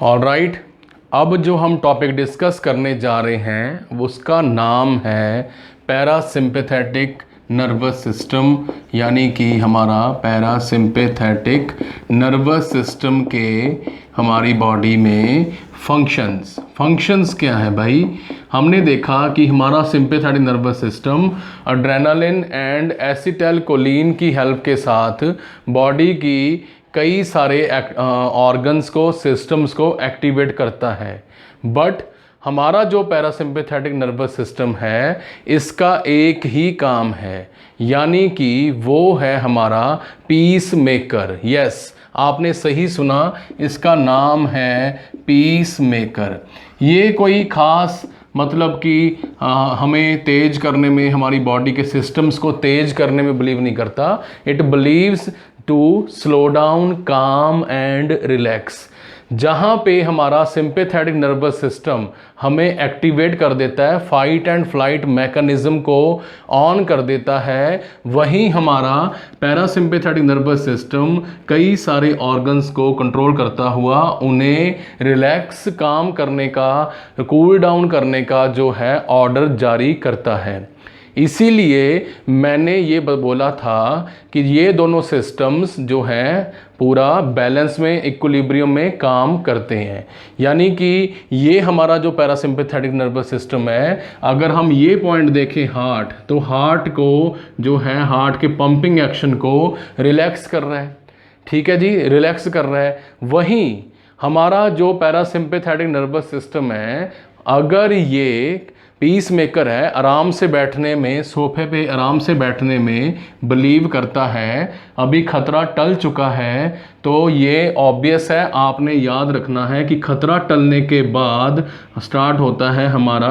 Alright, अब जो हम टॉपिक डिस्कस करने जा रहे हैं उसका नाम है पैरासिम्पैथेटिक नर्वस सिस्टम, यानी कि हमारा पैरासिम्पैथेटिक नर्वस सिस्टम के हमारी बॉडी में फंक्शंस क्या है भाई। हमने देखा कि हमारा sympathetic nervous system adrenaline and acetylcholine की हेल्प के साथ बॉडी की कई सारे ऑर्गन्स को, सिस्टम्स को एक्टिवेट करता है। बट हमारा जो पैरासिम्पैथेटिक नर्वस सिस्टम है इसका एक ही काम है, यानी कि वो है हमारा पीस मेकर। यस, आपने सही सुना, इसका नाम है पीस मेकर। ये कोई ख़ास मतलब कि हमें तेज करने में, हमारी बॉडी के सिस्टम्स को तेज करने में बिलीव नहीं करता। It believes to slow down, calm and relax. जहाँ पे हमारा सिंपैथेटिक नर्वस सिस्टम हमें एक्टिवेट कर देता है, फाइट एंड फ्लाइट मैकेनिज्म को ऑन कर देता है, वहीं हमारा पैरासिम्पैथेटिक नर्वस सिस्टम कई सारे ऑर्गन्स को कंट्रोल करता हुआ उन्हें रिलैक्स, काम करने का, कूल डाउन करने का जो है ऑर्डर जारी करता है। इसीलिए मैंने ये बोला था कि ये दोनों सिस्टम्स जो हैं पूरा बैलेंस में, इक्विलिब्रियम में काम करते हैं। यानी कि ये हमारा जो पैरासिम्पैथेटिक नर्वस सिस्टम है, अगर हम ये पॉइंट देखें हार्ट, तो हार्ट को जो है, हार्ट के पंपिंग एक्शन को रिलैक्स कर रहा है। ठीक है जी, रिलैक्स कर रहा है। वहीं हमारा जो पैरासिम्पैथेटिक नर्वस सिस्टम है, अगर ये पीस मेकर है, आराम से बैठने में, सोफे पे आराम से बैठने में बिलीव करता है, अभी खतरा टल चुका है, तो ये ऑब्वियस है, आपने याद रखना है कि खतरा टलने के बाद स्टार्ट होता है हमारा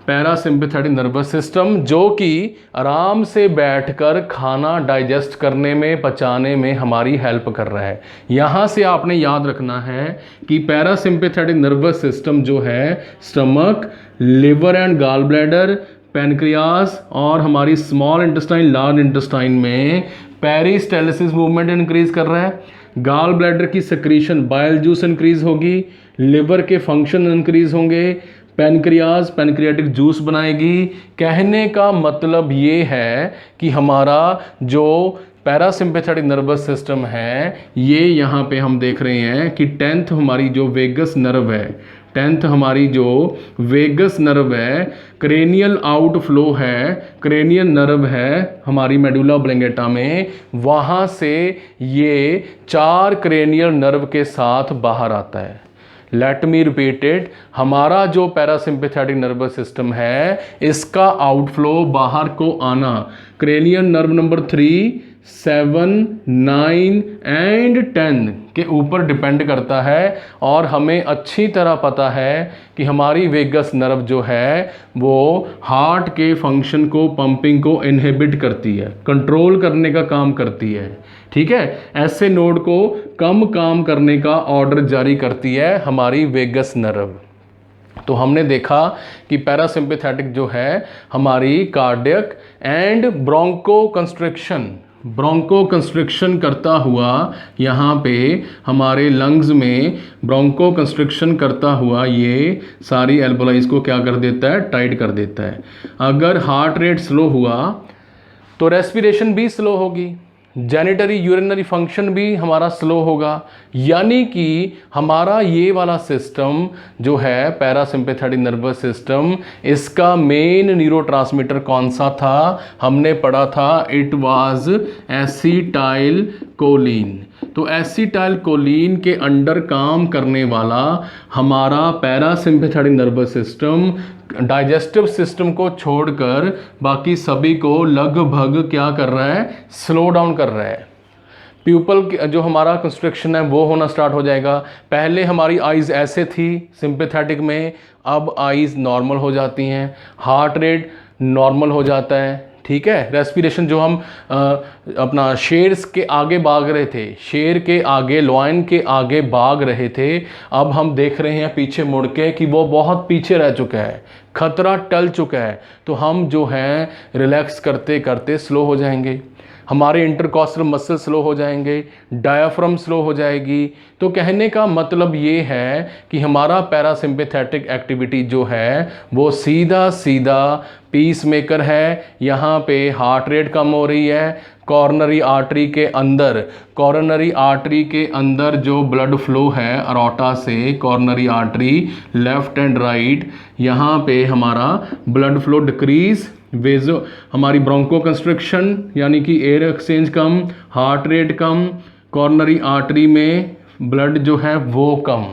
पैरासिम्पैथेटिक नर्वस सिस्टम, जो कि आराम से बैठकर खाना डाइजेस्ट करने में, पचाने में हमारी हेल्प कर रहा है। यहाँ से आपने याद रखना है कि पैरासिम्पैथेटिक नर्वस सिस्टम जो है stomach, liver and gall bladder, pancreas और हमारी स्मॉल इंटेस्टाइन, लार्ज इंटेस्टाइन में पेरिस्टालसिस मूवमेंट इंक्रीज कर रहा है। गॉल ब्लैडर की सेक्रीशन, बाइल जूस इंक्रीज होगी, लिवर के फंक्शन इंक्रीज होंगे, पैनक्रियाज पैनक्रियाटिक जूस बनाएगी। कहने का मतलब ये है कि हमारा जो पैरासिम्पैथेटिक नर्वस सिस्टम है, ये यहाँ पे हम देख रहे हैं कि 10th हमारी जो वेगस नर्व है, 10th हमारी जो वेगस नर्व है, क्रेनियल आउटफ्लो है, क्रेनियल नर्व है हमारी मेडुला ऑब्लंगेटा में, वहाँ से ये 4 क्रेनियल नर्व के साथ बाहर आता है। लेट मी रिपीट इट, हमारा जो पैरासिम्पैथेटिक नर्वस सिस्टम है इसका आउटफ्लो, बाहर को आना, क्रेनियल नर्व नंबर 3, 7, 9 एंड 10 के ऊपर डिपेंड करता है। और हमें अच्छी तरह पता है कि हमारी वेगस नर्व जो है वो हार्ट के फंक्शन को, पंपिंग को इनहिबिट करती है, कंट्रोल करने का काम करती है। ठीक है, ऐसे नोड को कम काम करने का ऑर्डर जारी करती है हमारी वेगस नर्व। तो हमने देखा कि पैरासिम्पैथेटिक जो है हमारी कार्डियक एंड ब्रोंको कंस्ट्रिक्शन करता हुआ, यहाँ पे हमारे लंग्स में ब्रोंको कंस्ट्रिक्शन करता हुआ ये सारी एल्वेओलाई को क्या कर देता है, टाइट कर देता है। अगर हार्ट रेट स्लो हुआ तो रेस्पिरेशन भी स्लो होगी, जेनिटरी यूरिनरी फंक्शन भी हमारा स्लो होगा। यानी कि हमारा ये वाला सिस्टम जो है पैरासिम्पैथेटिक नर्वस सिस्टम, इसका मेन न्यूरोट्रांसमीटर कौन सा था, हमने पढ़ा था, इट वाज एसिटाइल कोलिन। तो एसिटाइल कोलिन के अंडर काम करने वाला हमारा parasympathetic nervous system digestive system को छोड़कर बाकी सभी को लगभग क्या कर रहा है, स्लो डाउन कर रहा है। प्यूपल जो हमारा कंस्ट्रक्शन है वो होना स्टार्ट हो जाएगा। पहले हमारी आइज़ ऐसे थी सिंपैथेटिक में, अब आइज़ नॉर्मल हो जाती हैं, हार्ट रेट नॉर्मल हो जाता है। ठीक है, रेस्पिरेशन जो हम अपना शेर्स के आगे भाग रहे थे, शेर के आगे, लॉयन के आगे भाग रहे थे, अब हम देख रहे हैं पीछे मुड़ के कि वो बहुत पीछे रह चुका है, खतरा टल चुका है। तो हम जो है रिलैक्स करते करते स्लो हो जाएंगे। हमारे इंटरकॉस्टल मसल स्लो हो जाएंगे, डायाफ्राम स्लो हो जाएगी। तो कहने का मतलब ये है कि हमारा पैरासिम्पैथेटिक एक्टिविटी जो है वो सीधा सीधा पीस मेकर है। यहाँ पे हार्ट रेट कम हो रही है, कॉर्नरी आर्टरी के अंदर जो ब्लड फ्लो है अरोटा से coronary artery left and right, यहाँ पे हमारा ब्लड फ्लो डिक्रीज, हमारी ब्रोंको कंस्ट्रिक्शन यानी कि एयर एक्सचेंज कम, हार्ट रेट कम, कॉर्नरी आर्टरी में ब्लड जो है वो कम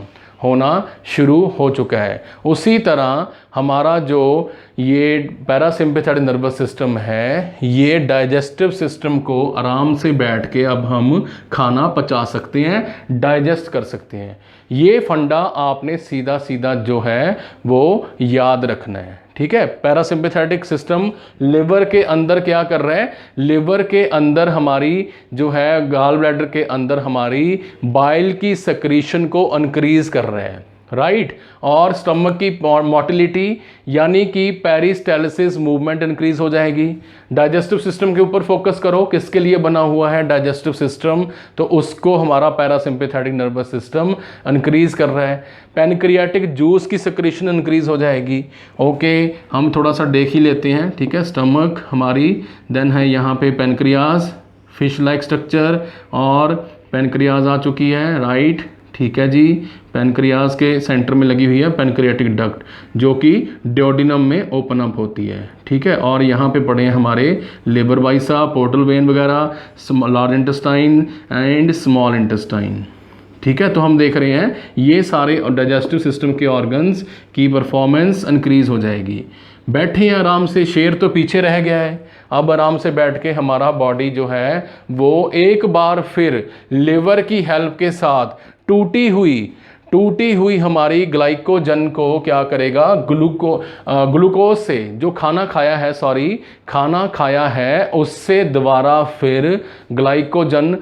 होना शुरू हो चुका है। उसी तरह हमारा जो ये पैरासिम्पैथेटिक नर्वस सिस्टम है, ये डाइजेस्टिव सिस्टम को आराम से बैठ के अब हम खाना पचा सकते हैं, डाइजेस्ट कर सकते हैं। ये फंडा आपने सीधा सीधा जो है वो याद रखना है, ठीक है। पैरासिम्पैथेटिक सिस्टम लिवर के अंदर क्या कर रहा है, लिवर के अंदर हमारी जो है गॉल ब्लैडर के अंदर हमारी बाइल की सेक्रीशन को इंक्रीज कर रहा है, राइट। और स्टमक की मोटिलिटी यानी कि पेरिस्टालसिस मूवमेंट इंक्रीज हो जाएगी। डाइजेस्टिव सिस्टम के ऊपर फोकस करो, किसके लिए बना हुआ है डाइजेस्टिव सिस्टम, तो उसको हमारा पैरासिम्पैथेटिक नर्वस सिस्टम इंक्रीज कर रहा है। पैनक्रियाटिक जूस की सेक्रेशन इंक्रीज हो जाएगी। ओके, हम थोड़ा सा देख ही लेते हैं, ठीक है। स्टमक हमारी, देन है यहाँ पे पैनक्रियाज, फिश लाइक स्ट्रक्चर, और पैनक्रियाज आ चुकी है, राइट, ठीक है जी। पैनक्रियाज के सेंटर में लगी हुई है पैनक्रियाटिक डक्ट जो कि ड्योडिनम में ओपन अप होती है, ठीक है। और यहाँ पे पड़े हैं हमारे लेबर वाइसा, पोर्टल वेन वगैरह, large intestine and small intestine, ठीक है। तो हम देख रहे हैं ये सारे डाइजेस्टिव सिस्टम के ऑर्गन्स की परफॉर्मेंस इंक्रीज हो जाएगी। बैठे हैं आराम से, शेर तो पीछे रह गया है, अब आराम से बैठ के हमारा बॉडी जो है वो एक बार फिर लिवर की हेल्प के साथ टूटी हुई हमारी ग्लाइकोजन को क्या करेगा, ग्लूकोज से जो खाना खाया है उससे दोबारा फिर ग्लाइकोजन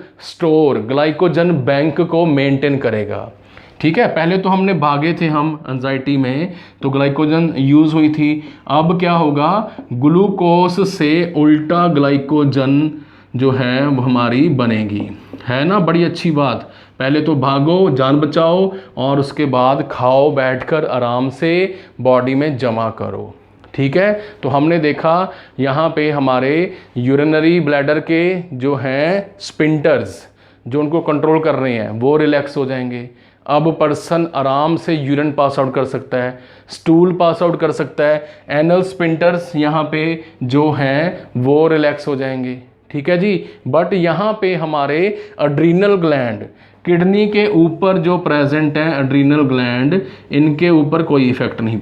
बैंक को मेंटेन करेगा, ठीक है। पहले तो हमने भागे थे हम एंजाइटी में, तो ग्लाइकोजन यूज़ हुई थी। अब क्या होगा, ग्लूकोज से उल्टा ग्लाइकोजन जो है वो हमारी बनेगी, है ना। बड़ी अच्छी बात। पहले तो भागो, जान बचाओ, और उसके बाद खाओ बैठकर आराम से, बॉडी में जमा करो, ठीक है। तो हमने देखा यहाँ पे हमारे यूरिनरी ब्लैडर के जो हैं स्पिंटर्स जो उनको कंट्रोल कर रहे हैं वो रिलैक्स हो जाएंगे। अब पर्सन आराम से यूरिन पास आउट कर सकता है, स्टूल पास आउट कर सकता है। एनल स्पिंटर्स यहाँ पे जो हैं वो रिलैक्स हो जाएंगे, ठीक है जी। बट यहाँ पे हमारे एड्रीनल ग्लैंड, किडनी के ऊपर जो प्रेजेंट है एड्रीनल ग्लैंड, इनके ऊपर कोई इफेक्ट नहीं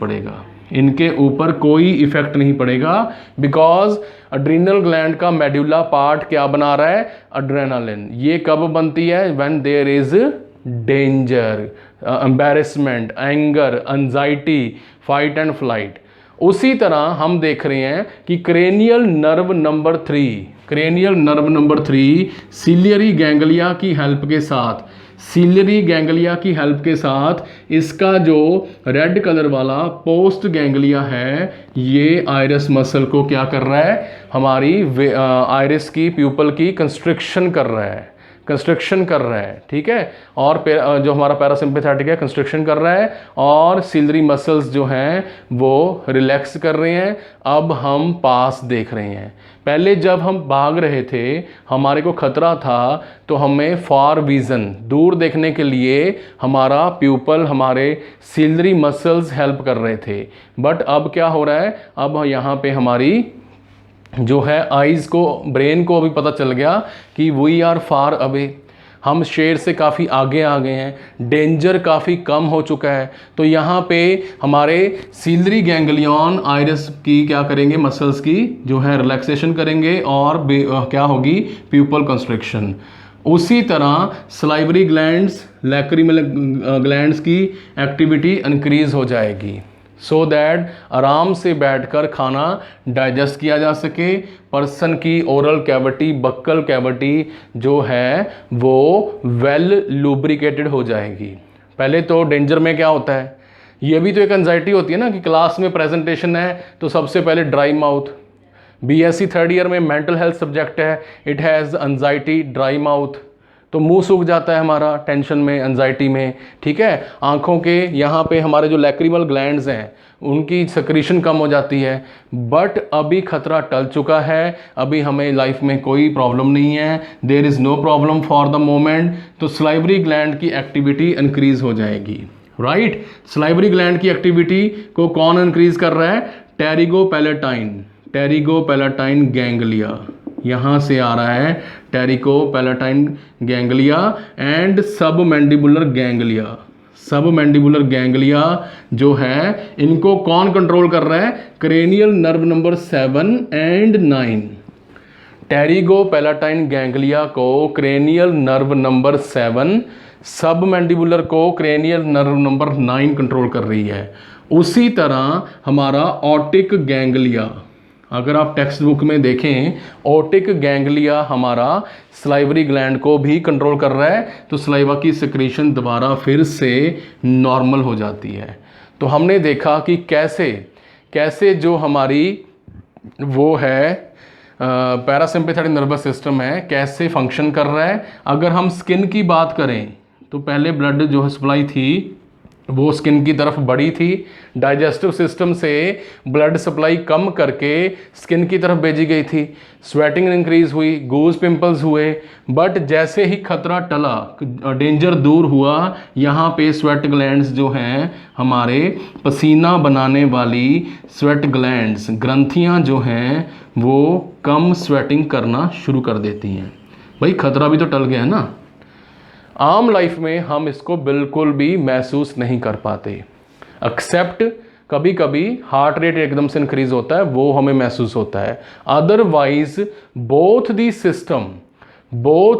पड़ेगा, बिकॉज एड्रीनल ग्लैंड का मेडुला पार्ट क्या बना रहा है, एड्रेनालिन। ये कब बनती है, when there is danger, embarrassment, anger, anxiety, fight and flight. उसी तरह हम देख रहे हैं कि cranial nerve number 3 ciliary ganglia की हेल्प के साथ इसका जो रेड कलर वाला पोस्ट गैंग्लिया है, ये आइरिस मसल को क्या कर रहा है, हमारी आइरिस की प्यूपल की कंस्ट्रिक्शन कर रहा है, ठीक है। और जो हमारा पैरासिम्पैथेटिक है कंस्ट्रिक्शन कर रहा है, और सिलरी मसल्स जो हैं वो रिलैक्स कर रहे हैं। अब हम पास देख रहे हैं। पहले जब हम भाग रहे थे, हमारे को खतरा था, तो हमें फार विजन, दूर देखने के लिए हमारा प्यूपल, हमारे सिलरी मसल्स हेल्प कर रहे थे। बट अब क्या हो रहा है, अब यहाँ पे हमारी जो है आइज़ को, ब्रेन को अभी पता चल गया कि वी आर फार अवे, हम शेर से काफ़ी आगे आ गए हैं, डेंजर काफ़ी कम हो चुका है। तो यहाँ पे हमारे सिलरी गैंग्लियन आइरिस की क्या करेंगे, मसल्स की जो है रिलैक्सेशन करेंगे, और क्या होगी, प्यूपल कंस्ट्रिक्शन। उसी तरह सलाइवरी ग्लैंड्स, लैक्रिमल ग्लैंड्स की एक्टिविटी इंक्रीज हो जाएगी, सो दैट आराम से बैठकर खाना डाइजेस्ट किया जा सके। पर्सन की ओरल कैविटी, बक्कल कैविटी जो है वो वेल लुब्रिकेटेड हो जाएगी। पहले तो डेंजर में क्या होता है, ये भी तो एक एंजाइटी होती है ना कि क्लास में प्रेजेंटेशन है तो सबसे पहले dry mouth, BSc third year में मेंटल हेल्थ सब्जेक्ट है, it has anxiety, dry mouth, तो मुंह सूख जाता है हमारा टेंशन में, एंजाइटी में, ठीक है। आँखों के यहाँ पे हमारे जो लैक्रिमल ग्लैंड्स हैं उनकी सक्रीशन कम हो जाती है। बट अभी खतरा टल चुका है, अभी हमें लाइफ में कोई प्रॉब्लम नहीं है, there is no problem for the moment. तो सलाइवरी ग्लैंड की एक्टिविटी इंक्रीज हो जाएगी, राइट। सलाइवरी ग्लैंड की एक्टिविटी को कौन इंक्रीज कर रहा है? टेरिगोपैलेटाइन, टेरिगोपैलेटाइन गैंग्लिया, यहाँ से आ रहा है pterygopalatine ganglia and submandibular ganglia. Submandibular ganglia जो है इनको कौन कंट्रोल कर रहा है? Cranial nerve number 7 and 9। Pterygopalatine ganglia को क्रेनियल नर्व नंबर 7, सब मैंडिबुलर को क्रेनियल नर्व नंबर 9 कंट्रोल कर रही है। उसी तरह हमारा ऑप्टिक गैंग्लिया, अगर आप टेक्स्ट बुक में देखें, ऑप्टिक गैंग्लिया हमारा सलाइवरी ग्लैंड को भी कंट्रोल कर रहा है, तो सलाइवा की सिक्रीशन दोबारा फिर से नॉर्मल हो जाती है। तो हमने देखा कि कैसे कैसे जो हमारी वो है पैरासिम्पैथेटिक नर्वस सिस्टम है कैसे फंक्शन कर रहा है। अगर हम स्किन की बात करें तो पहले ब्लड जो सप्लाई थी वो स्किन की तरफ बढ़ी थी, डाइजेस्टिव सिस्टम से ब्लड सप्लाई कम करके स्किन की तरफ भेजी गई थी, स्वेटिंग इंक्रीज हुई, गूज पिंपल्स हुए। बट जैसे ही खतरा टला, डेंजर दूर हुआ, यहाँ पे स्वेट ग्लैंड्स जो हैं हमारे पसीना बनाने वाली स्वेट ग्लैंड्स, ग्रंथियाँ जो हैं वो कम स्वेटिंग करना शुरू कर देती हैं। भाई खतरा भी तो टल गया है ना। आम लाइफ में हम इसको बिल्कुल भी महसूस नहीं कर पाते, एक्सेप्ट कभी कभी हार्ट रेट एकदम से इंक्रीज होता है, वो हमें महसूस होता है। अदरवाइज बोथ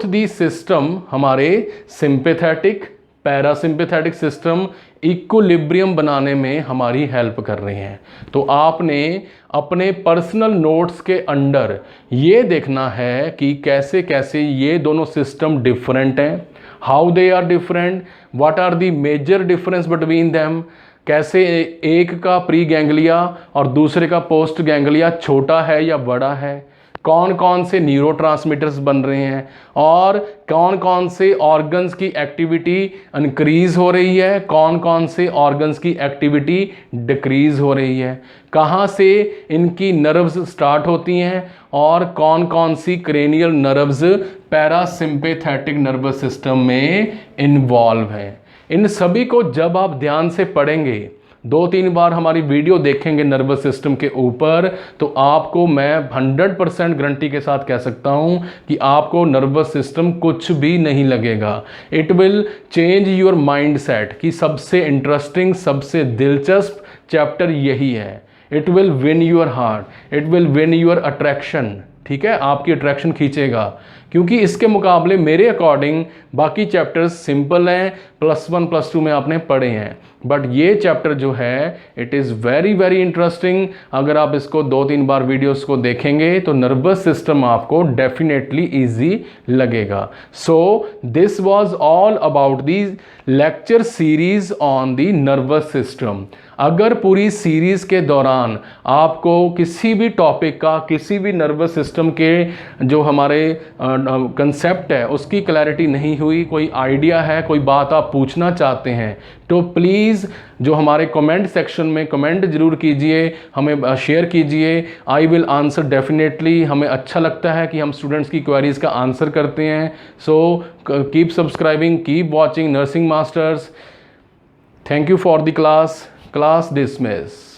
दी सिस्टम हमारे सिंपैथेटिक पैरासिम्पैथेटिक सिस्टम इक्विलिब्रियम बनाने में हमारी हेल्प कर रहे हैं। तो आपने अपने पर्सनल नोट्स के अंडर ये देखना है कि कैसे कैसे ये दोनों सिस्टम डिफरेंट हैं, how they are different, what are the major difference between them, कैसे एक का प्री गैंग्लिया और दूसरे का पोस्ट गैंग्लिया छोटा है या बड़ा है, कौन कौन से न्यूरोट्रांसमीटर्स बन रहे हैं और कौन कौन से ऑर्गन्स की एक्टिविटी इंक्रीज हो रही है, कौन कौन से ऑर्गन्स की एक्टिविटी डिक्रीज हो रही है, कहाँ से इनकी नर्व्स स्टार्ट होती हैं और कौन कौन सी cranial nerves parasympathetic nervous system में इन्वॉल्व हैं। इन सभी को जब आप ध्यान से पढ़ेंगे, 2-3 बार हमारी वीडियो देखेंगे नर्वस सिस्टम के ऊपर, तो आपको मैं 100% गारंटी के साथ कह सकता हूं कि आपको नर्वस सिस्टम कुछ भी नहीं लगेगा। It will change your mind set कि सबसे इंटरेस्टिंग, सबसे दिलचस्प चैप्टर यही है। It will win your heart, it will win your attraction, ठीक है, आपकी अट्रैक्शन खींचेगा, क्योंकि इसके मुकाबले मेरे अकॉर्डिंग बाकी चैप्टर्स सिंपल हैं, +1 +2 में आपने पढ़े हैं, बट ये चैप्टर जो है it is very very interesting. अगर आप इसको 2-3 बार वीडियोस को देखेंगे तो नर्वस सिस्टम आपको डेफिनेटली इजी लगेगा। So this was all about the lecture series on the nervous system. अगर पूरी सीरीज़ के दौरान आपको किसी भी टॉपिक का, किसी भी नर्वस सिस्टम के जो हमारे कंसेप्ट है उसकी क्लैरिटी नहीं हुई, कोई आइडिया है, कोई बात आप पूछना चाहते हैं, तो प्लीज़ जो हमारे कमेंट सेक्शन में कमेंट ज़रूर कीजिए, हमें शेयर कीजिए। I will answer definitely. हमें अच्छा लगता है कि हम स्टूडेंट्स की क्वेरीज़ का आंसर करते हैं। So keep subscribing, keep watching nursing masters. Thank you for the class dismissed.